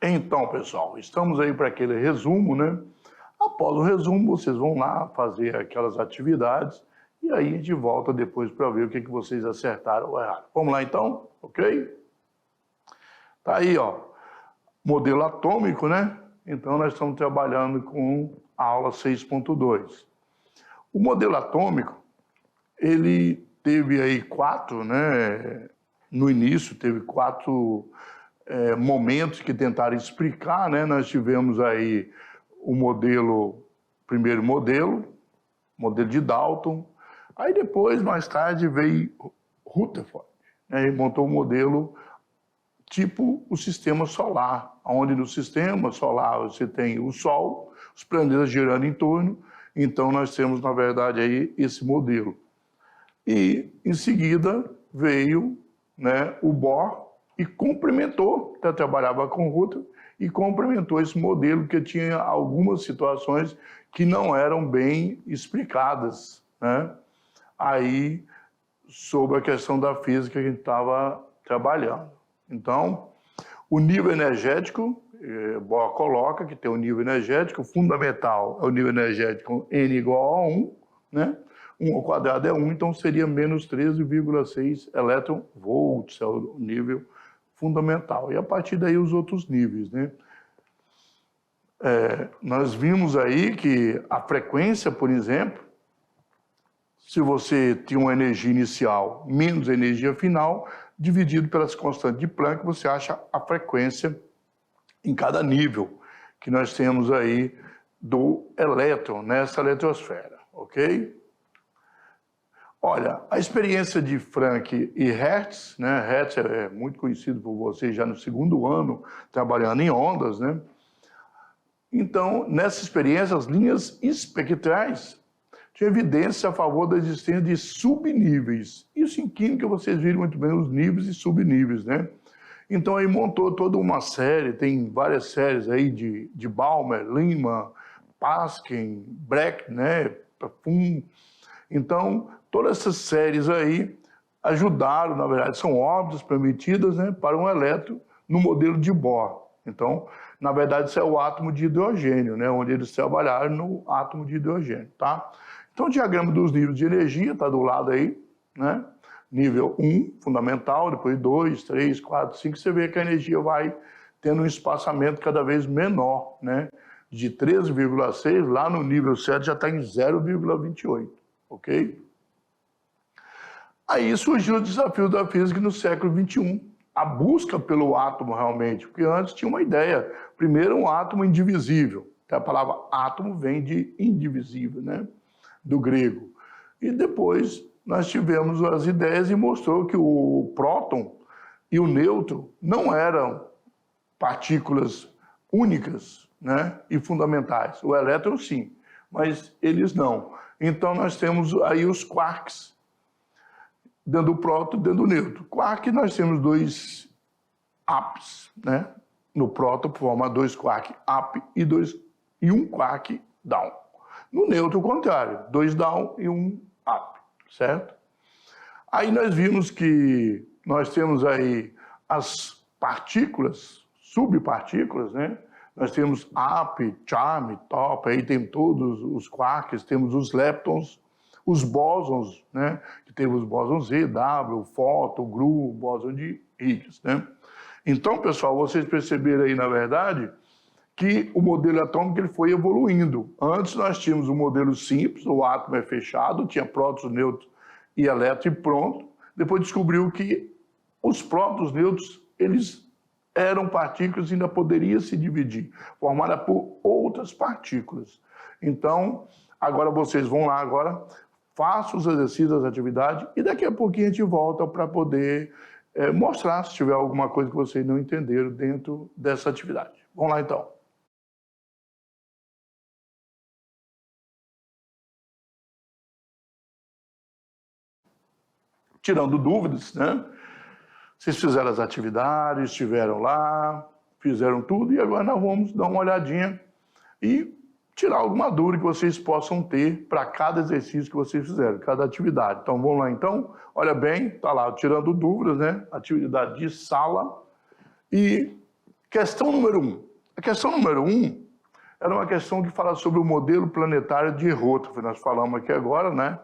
Então, pessoal, estamos aí para aquele resumo, né? Após o resumo, vocês vão lá fazer aquelas atividades e aí a gente volta depois para ver o que vocês acertaram ou erraram. Vamos lá então, ok? Tá aí, ó, modelo atômico, né? Então nós estamos trabalhando com a aula 6.2. O modelo atômico, ele teve aí quatro, né? No início teve quatro momentos que tentaram explicar, né? Nós tivemos aí o primeiro modelo de Dalton, aí depois, mais tarde, veio Rutherford, né? E montou um modelo tipo o sistema solar, onde no sistema solar você tem o Sol, os planetas girando em torno, então nós temos, na verdade, aí esse modelo. E, em seguida, veio, né, o Bohr e complementou, até trabalhava com Rutherford, e complementou esse modelo que tinha algumas situações que não eram bem explicadas, né? Aí, sobre a questão da física que a gente estava trabalhando. Então, o nível energético, Bohr coloca que tem um nível energético fundamental, é o nível energético N igual a 1, né? 1 ao quadrado é 1, então seria menos 13,6 elétron-volts, é o nível fundamental. E a partir daí os outros níveis, né? Nós vimos aí que a frequência, por exemplo, se você tinha uma energia inicial menos a energia final, dividido pelas constantes de Planck, você acha a frequência em cada nível que nós temos aí do elétron nessa eletrosfera, ok? Olha, a experiência de Frank e Hertz, né? Hertz é muito conhecido por vocês já no segundo ano, trabalhando em ondas, né? Então, nessa experiência, as linhas espectrais tinham evidência a favor da existência de subníveis. Isso em química vocês viram muito bem os níveis e subníveis, né? Então aí montou toda uma série, tem várias séries aí de Balmer, Lyman, Paskin, Breck, né? Pum. Então, todas essas séries aí ajudaram, na verdade, são órbitas permitidas, né, para um elétron no modelo de Bohr. Então, na verdade, isso é o átomo de hidrogênio, né, onde eles trabalharam no átomo de hidrogênio, tá? Então, o diagrama dos níveis de energia está do lado aí, né? Nível 1, fundamental, depois 2, 3, 4, 5, você vê que a energia vai tendo um espaçamento cada vez menor, né? De 13,6, lá no nível 7 já está em 0,28, ok? Aí surgiu o desafio da física no século XXI, a busca pelo átomo realmente, porque antes tinha uma ideia, primeiro um átomo indivisível, a palavra átomo vem de indivisível, né? Do grego. E depois nós tivemos as ideias e mostrou que o próton e o nêutron não eram partículas únicas, né, e fundamentais. O elétron sim, mas eles não. Então nós temos aí os quarks, dentro do próton e dentro do nêutron. Quark nós temos dois ups, né? No próton forma dois quark up e um quark down. No nêutron, o contrário, dois down e um up, certo? Aí nós vimos que nós temos aí as partículas, subpartículas, né? Nós temos up, charm, top, aí tem todos os quarks, temos os leptons, os bósons, né? Que temos os bósons Z, W, fóton, GRU, bóson de Higgs, né? Então, pessoal, vocês perceberam aí, na verdade, que o modelo atômico ele foi evoluindo. Antes nós tínhamos um modelo simples, o átomo é fechado, tinha prótons, nêutrons e elétrons e pronto. Depois descobriu que os prótons, nêutrons, eles eram partículas e ainda poderia se dividir, formada por outras partículas. Então, agora vocês vão lá agora, façam os exercícios, as atividades, e daqui a pouquinho a gente volta para poder mostrar se tiver alguma coisa que vocês não entenderam dentro dessa atividade. Vamos lá então. Tirando dúvidas, né? Vocês fizeram as atividades, estiveram lá, fizeram tudo, e agora nós vamos dar uma olhadinha e tirar alguma dúvida que vocês possam ter para cada exercício que vocês fizeram, cada atividade. Então, vamos lá então. Olha bem, tá lá, tirando dúvidas, né? Atividade de sala. E Questão número 1. A questão número 1 era uma questão que fala sobre o modelo planetário de Rutherford, nós falamos aqui agora, né?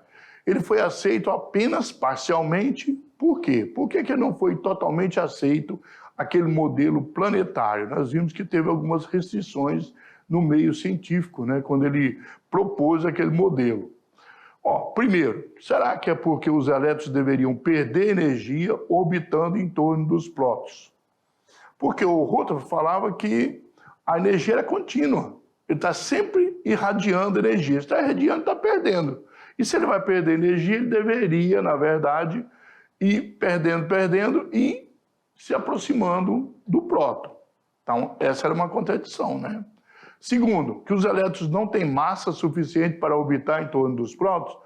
Ele foi aceito apenas parcialmente. Por quê? Por que que não foi totalmente aceito aquele modelo planetário? Nós vimos que teve algumas restrições no meio científico, né? Quando ele propôs aquele modelo. Primeiro, será que é porque os elétrons deveriam perder energia orbitando em torno dos prótons? Porque o Rutherford falava que a energia era contínua. Ele está sempre irradiando energia. Se está irradiando, está perdendo. E se ele vai perder energia, ele deveria, na verdade, ir perdendo e se aproximando do próton. Então, essa era uma contradição, né? Segundo, que os elétrons não têm massa suficiente para orbitar em torno dos prótons.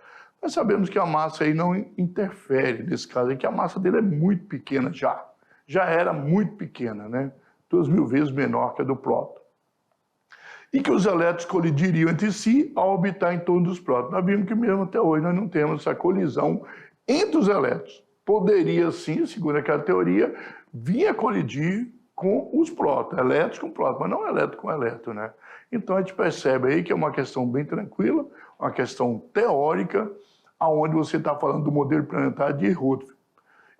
Nós sabemos que a massa aí não interfere nesse caso, é que a massa dele é muito pequena já. Já era muito pequena, né? 2.000 vezes menor que a do próton. E que os elétrons colidiriam entre si ao orbitar em torno dos prótons. Nós vimos que mesmo até hoje nós não temos essa colisão entre os elétrons. Poderia sim, segundo aquela teoria, vir a colidir com os prótons, elétrons com prótons, mas não elétron com elétron, né? Então a gente percebe aí que é uma questão bem tranquila, uma questão teórica, aonde você está falando do modelo planetário de Rutherford.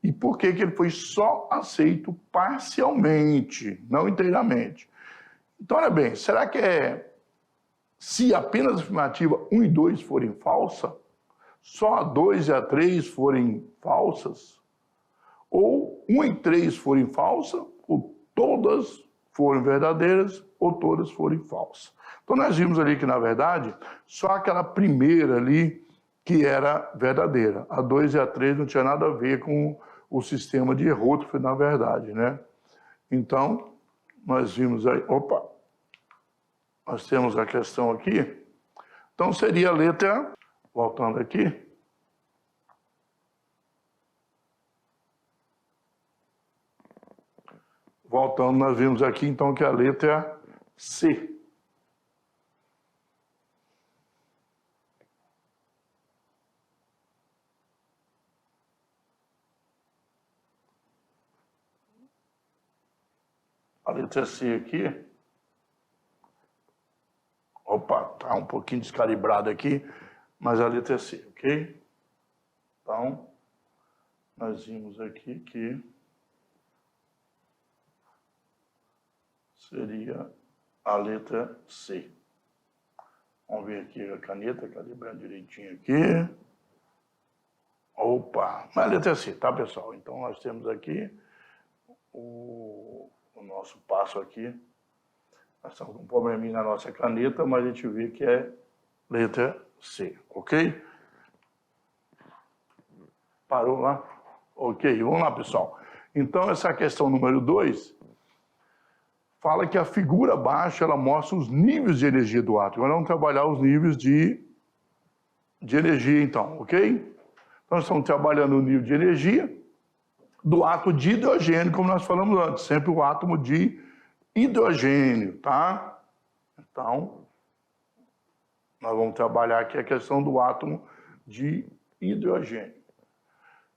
E por que que ele foi só aceito parcialmente, não inteiramente? Então, olha bem, será que se apenas a afirmativa 1 e 2 forem falsas, só a 2 e a 3 forem falsas? Ou 1 e 3 forem falsas, ou todas forem verdadeiras, ou todas forem falsas? Então, nós vimos ali que, na verdade, só aquela primeira ali que era verdadeira. A 2 e a 3 não tinha nada a ver com o sistema de Rutherford, na verdade, né? Então, nós vimos aí, nós temos a questão aqui. Então, seria a letra, voltando aqui. Voltando, nós vimos aqui, então, que a letra C. A letra C aqui. Tá um pouquinho descalibrado aqui, mas a letra C, ok? Então, nós vimos aqui que seria a letra C. Vamos ver aqui a caneta, calibrando direitinho aqui. Mas a letra C, tá, pessoal? Então, nós temos aqui o nosso passo aqui. Nós estamos com um probleminha na nossa caneta, mas a gente vê que é letra C, ok? Parou lá? Ok, vamos lá, pessoal. Então, essa questão número 2 fala que a figura abaixo ela mostra os níveis de energia do átomo. Agora vamos trabalhar os níveis de energia, então, ok? Então, nós estamos trabalhando o nível de energia do átomo de hidrogênio, como nós falamos antes, sempre o átomo de hidrogênio, tá? Então, nós vamos trabalhar aqui a questão do átomo de hidrogênio.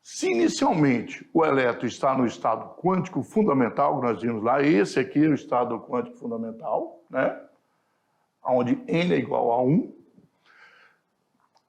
Se inicialmente o elétron está no estado quântico fundamental, que nós vimos lá, esse aqui é o estado quântico fundamental, né? Onde N é igual a 1,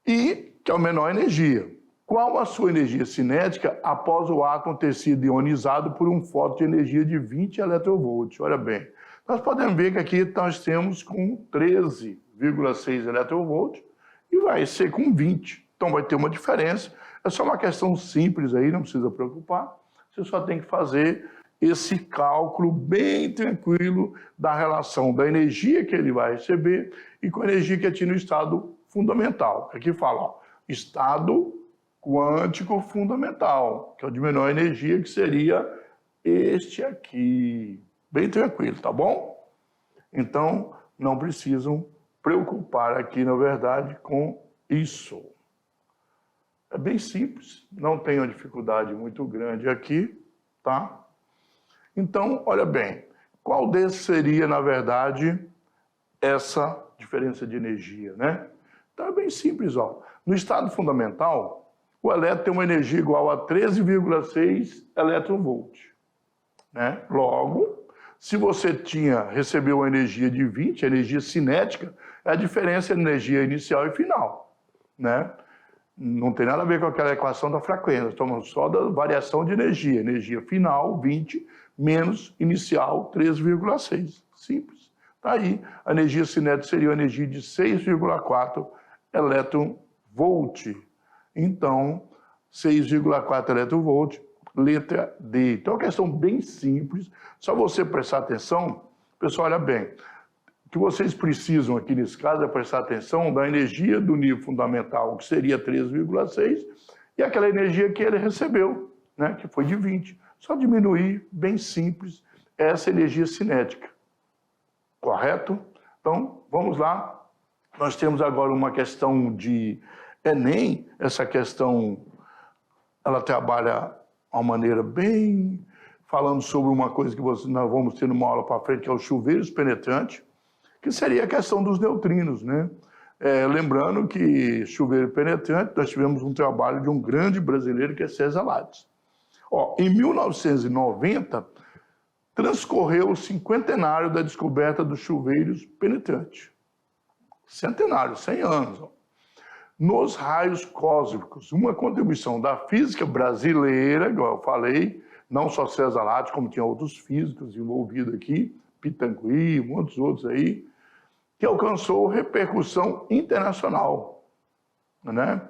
e que é a menor energia. Qual a sua energia cinética após o átomo ter sido ionizado por um fóton de energia de 20 eletronvolts? Olha bem, nós podemos ver que aqui nós temos com 13,6 eletronvolts e vai ser com 20. Então vai ter uma diferença. É só uma questão simples aí, não precisa preocupar. Você só tem que fazer esse cálculo bem tranquilo da relação da energia que ele vai receber e com a energia que tinha no estado fundamental. Aqui fala, estado quântico fundamental, que é o de menor energia, que seria este aqui. Bem tranquilo, tá bom? Então, não precisam preocupar aqui, na verdade, com isso. É bem simples, não tem uma dificuldade muito grande aqui, tá? Então, olha bem, qual desses seria, na verdade, essa diferença de energia, né? Então, é bem simples, ó. No estado fundamental, o elétron tem uma energia igual a 13,6 eletronvolts, né? Logo, Se você recebeu a energia de 20, a energia cinética, é a diferença entre energia inicial e final, né? Não tem nada a ver com aquela equação da frequência, estamos só da variação de energia. Energia final, 20, menos inicial, 3,6. Simples. Está aí. A energia cinética seria a energia de 6,4 eletronvolt. Então, 6,4 eletronvolt, letra D. Então, é uma questão bem simples. Só você prestar atenção. Pessoal, olha bem. O que vocês precisam aqui nesse caso é prestar atenção da energia do nível fundamental, que seria 3,6, e aquela energia que ele recebeu, né, que foi de 20. Só diminuir, bem simples, essa energia cinética. Correto? Então, vamos lá. Nós temos agora uma questão de Enem. Essa questão, ela trabalha de uma maneira bem... falando sobre uma coisa que nós vamos ter numa aula para frente, que é os chuveiros penetrantes, que seria a questão dos neutrinos, né? Lembrando que chuveiro penetrante, nós tivemos um trabalho de um grande brasileiro, que é César Lattes. Em 1990, transcorreu o cinquentenário da descoberta dos chuveiros penetrantes. Centenário, 100 anos. Nos raios cósmicos, uma contribuição da física brasileira, igual eu falei, não só César Lattes, como tinha outros físicos envolvidos aqui, Pitangui, muitos outros aí, que alcançou repercussão internacional, né?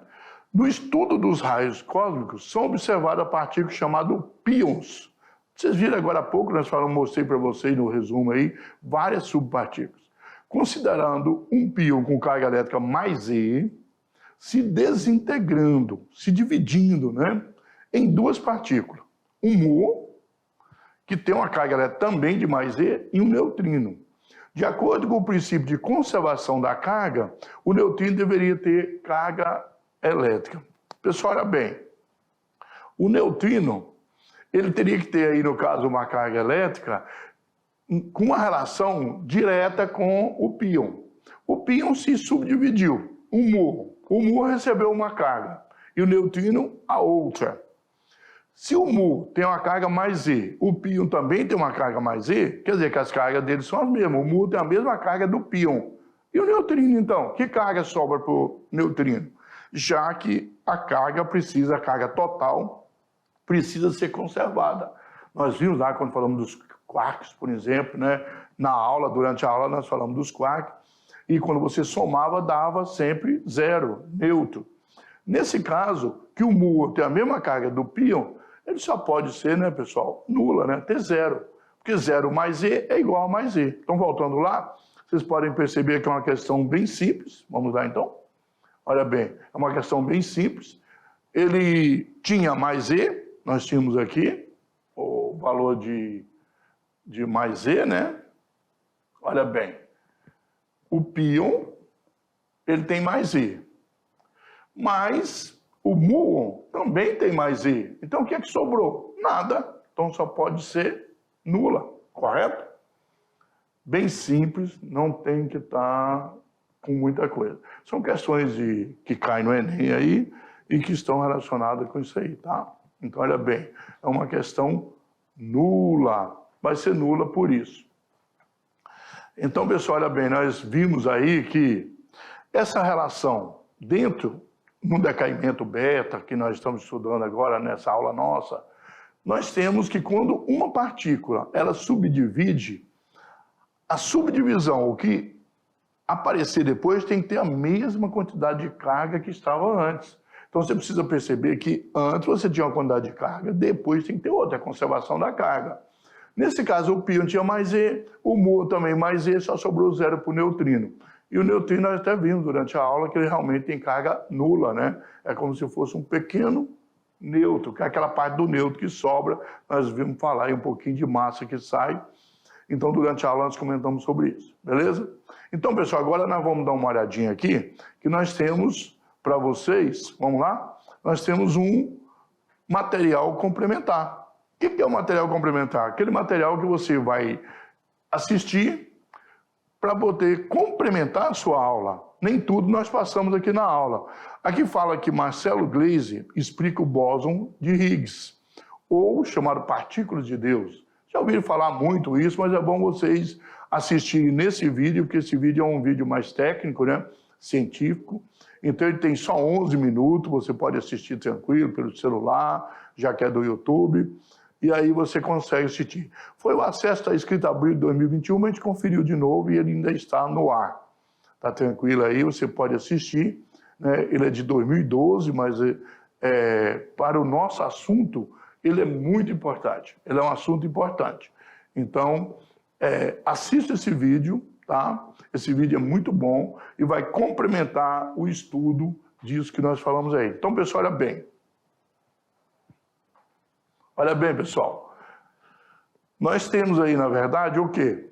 No estudo dos raios cósmicos, são observadas partículas chamadas pions. Vocês viram agora há pouco, mostrei para vocês no resumo aí, várias subpartículas. Considerando um pion com carga elétrica mais E, se desintegrando, se dividindo, né, em duas partículas. Um muon, que tem uma carga elétrica também de mais E, e um neutrino. De acordo com o princípio de conservação da carga, o neutrino deveria ter carga elétrica. Pessoal, olha bem, o neutrino, ele teria que ter aí, no caso, uma carga elétrica com uma relação direta com o pion. O pion se subdividiu, o muon recebeu uma carga e o neutrino a outra. Se o mu tem uma carga mais E, o pion também tem uma carga mais E, quer dizer que as cargas deles são as mesmas. O mu tem a mesma carga do pion. E o neutrino, então? Que carga sobra para o neutrino? Já que a carga total precisa ser conservada. Nós vimos lá quando falamos dos quarks, por exemplo, né? Durante a aula nós falamos dos quarks, e quando você somava dava sempre zero, neutro. Nesse caso, que o mu tem a mesma carga do pion, ele só pode ser, né, pessoal, nula, né, ter zero. Porque zero mais E é igual a mais E. Então, voltando lá, vocês podem perceber que é uma questão bem simples. Vamos lá, então. Olha bem, é uma questão bem simples. Ele tinha mais E, nós tínhamos aqui o valor de mais E, né? Olha bem, o pion, ele tem mais E. Mas o muon também tem mais E. Então, o que é que sobrou? Nada. Então, só pode ser nula, correto? Bem simples, não tem que estar com muita coisa. São questões que caem no Enem aí e que estão relacionadas com isso aí, tá? Então, olha bem, é uma questão nula. Vai ser nula por isso. Então, pessoal, olha bem, nós vimos aí que essa relação dentro, no decaimento beta, que nós estamos estudando agora nessa aula nossa, nós temos que quando uma partícula, ela subdivide, a subdivisão, o que aparecer depois, tem que ter a mesma quantidade de carga que estava antes. Então, você precisa perceber que antes você tinha uma quantidade de carga, depois tem que ter outra, a conservação da carga. Nesse caso, o pion tinha mais E, o muon também mais E, só sobrou zero para o neutrino. E o neutrino nós até vimos durante a aula que ele realmente tem carga nula, né? É como se fosse um pequeno neutro, que é aquela parte do neutro que sobra. Nós vimos falar aí um pouquinho de massa que sai. Então, durante a aula nós comentamos sobre isso, beleza? Então, pessoal, agora nós vamos dar uma olhadinha aqui, que nós temos para vocês, vamos lá? Nós temos um material complementar. O que é o material complementar? Aquele material que você vai assistir para poder complementar a sua aula. Nem tudo nós passamos aqui na aula. Aqui fala que Marcelo Gleisi explica o bóson de Higgs, ou chamado partículas de Deus. Já ouviram falar muito isso, mas é bom vocês assistirem nesse vídeo, porque esse vídeo é um vídeo mais técnico, né? Científico. Então ele tem só 11 minutos, você pode assistir tranquilo pelo celular, já que é do YouTube, e aí você consegue assistir. Foi o acesso, está escrito abril de 2021, mas a gente conferiu de novo e ele ainda está no ar. Tá tranquilo aí, você pode assistir, né? Ele é de 2012, mas para o nosso assunto, ele é muito importante. Ele é um assunto importante. Então, assista esse vídeo, tá? Esse vídeo é muito bom e vai complementar o estudo disso que nós falamos aí. Então, pessoal, olha bem. Olha bem, pessoal. Nós temos aí, na verdade, o quê?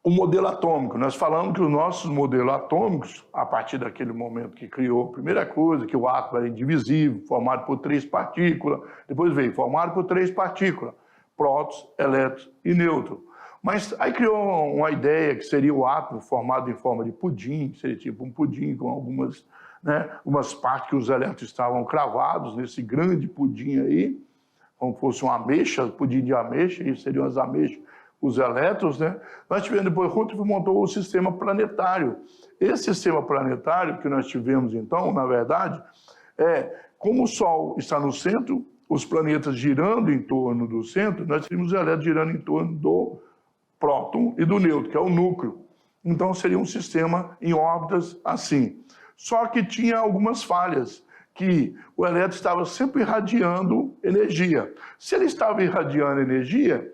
O modelo atômico. Nós falamos que os nossos modelos atômicos, a partir daquele momento que criou a primeira coisa, que o átomo era indivisível, formado por 3 partículas, depois veio formado por 3 partículas, prótons, elétrons e nêutrons. Mas aí criou uma ideia que seria o átomo formado em forma de pudim, seria tipo um pudim com algumas, né, umas partes que os elétrons estavam cravados nesse grande pudim aí, como fosse uma ameixa, pudim de ameixa, isso seriam as ameixas, os elétrons, né? Nós tivemos depois, Rutherford montou o sistema planetário. Esse sistema planetário que nós tivemos, então, na verdade, como o Sol está no centro, os planetas girando em torno do centro, nós temos os elétrons girando em torno do próton e do nêutron, que é o núcleo. Então, seria um sistema em órbitas assim. Só que tinha algumas falhas, que o elétron estava sempre irradiando energia. Se ele estava irradiando energia,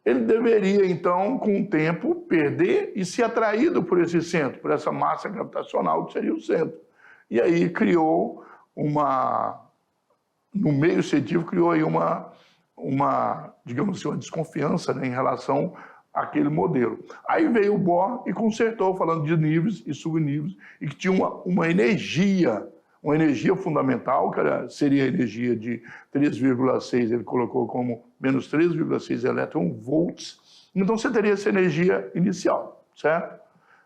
ele deveria, então, com o tempo, perder e ser atraído por esse centro, por essa massa gravitacional que seria o centro. E aí criou no meio científico, criou aí digamos assim, uma desconfiança, né, em relação àquele modelo. Aí veio o Bohr e consertou, falando de níveis e subníveis, e que tinha uma energia fundamental, que seria a energia de 3,6, ele colocou como menos 3,6 elétron-volts. Então você teria essa energia inicial, certo?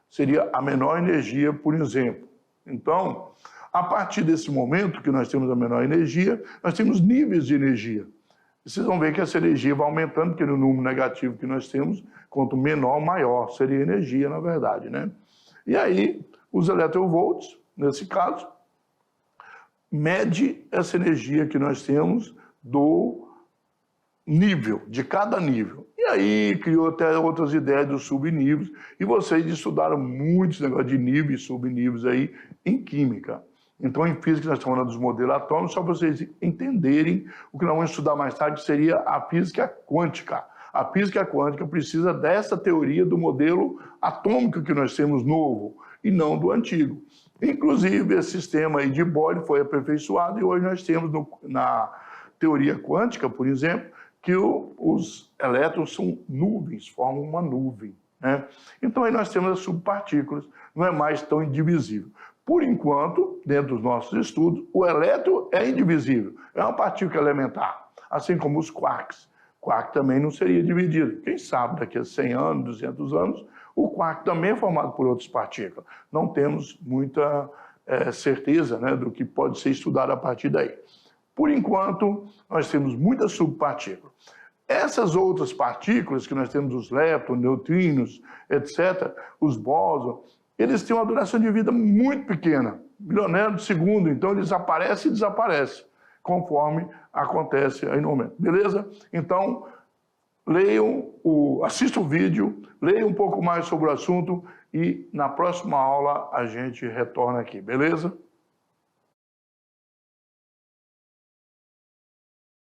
Seria a menor energia, por exemplo. Então, a partir desse momento que nós temos a menor energia, nós temos níveis de energia. E vocês vão ver que essa energia vai aumentando, porque no número negativo que nós temos, quanto menor, maior seria a energia, na verdade, né? E aí, os elétron-volts, nesse caso, mede essa energia que nós temos do nível, de cada nível. E aí criou até outras ideias dos subníveis, e vocês estudaram muitos negócios de níveis e subníveis aí em química. Então, em física, nós estamos falando dos modelos atômicos, só para vocês entenderem o que nós vamos estudar mais tarde, que seria a física quântica. A física quântica precisa dessa teoria do modelo atômico que nós temos novo, e não do antigo. Inclusive, esse sistema aí de Bohr foi aperfeiçoado e hoje nós temos na teoria quântica, por exemplo, que os elétrons são nuvens, formam uma nuvem, né? Então aí nós temos as subpartículas, não é mais tão indivisível. Por enquanto, dentro dos nossos estudos, o elétron é indivisível, é uma partícula elementar, assim como os quarks. Quark também não seria dividido. Quem sabe daqui a 100 anos, 200 anos, o quark também é formado por outras partículas. Não temos muita certeza, né, do que pode ser estudado a partir daí. Por enquanto, nós temos muitas subpartículas. Essas outras partículas, que nós temos os leptons, neutrinos, etc., os bósons, eles têm uma duração de vida muito pequena, milionésimo de segundo, então eles aparecem e desaparecem, conforme acontece aí no momento. Beleza? Então, assistam o vídeo, leiam um pouco mais sobre o assunto e na próxima aula a gente retorna aqui, beleza?